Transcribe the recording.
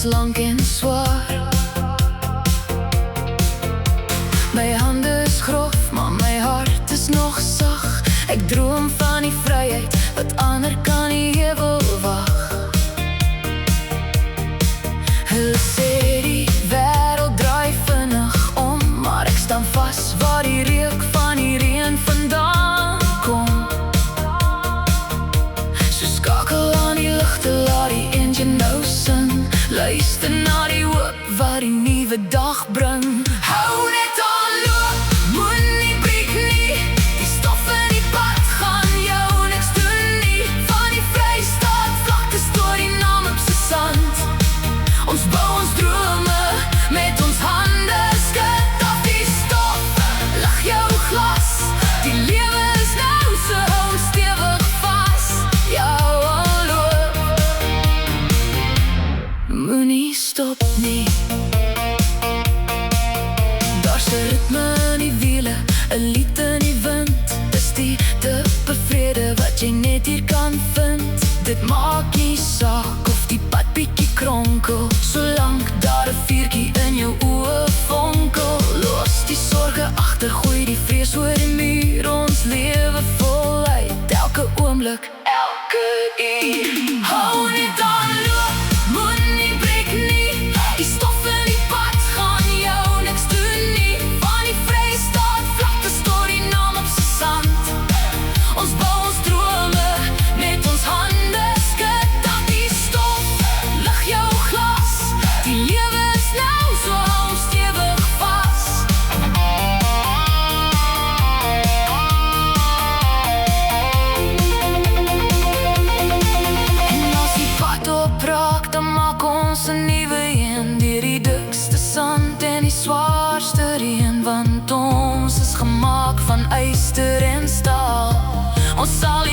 lank en zwaar. My hande is grof, maar my hart is nog sag. Ek droom van die vryheid wat ander kan nie heuwel wag. Hulle sê die wêreld draai vinnig om, maar ek staan vas waar die reuk van die reën vandaan kom. So skakel aan die ligte, laat die engine nou sing. Luister na die hoop wat die nuwe dag bring. Hou net aan loop, moenie breek nie. Die stof in die pad gaan jou niks doen nie. Van die Vrystaat vlaktes tot die naam op se sand. Ons bou ons drome met ons hande, skud af die stof, lig jou glas. Die lewe is nou so, hou stewig vas. Jou aanloop, moenie stop nie. Daar's 'n ritme in die wiele, 'n lied in die wind. Dis die diepe vrede wat jy net hier kan vind. Dit maak nie saak of die pad bietjie kronkel, solank daar 'n vuurtjie in jou oë vonkel. Los die sorge agter, gooi die vrees oor die muur. Ons lewe voluit, elke oomblik, elke uur. Hou net aan loop, moenie breek nie. Die stof in die pad gaan jou niks doen nie. Van die Vrystaat vlaktes tot die naam op se sand. Ons bou ons drome met ons hande, skud af die stof, lig jou glas. Die lewe is nou so, hou stewig vas. En as die pad opraak, dan maak ons 'n nuwe een. Deur die dikste sand en die swaarste reën, want ons is gemaak van yster en staal. Ons sal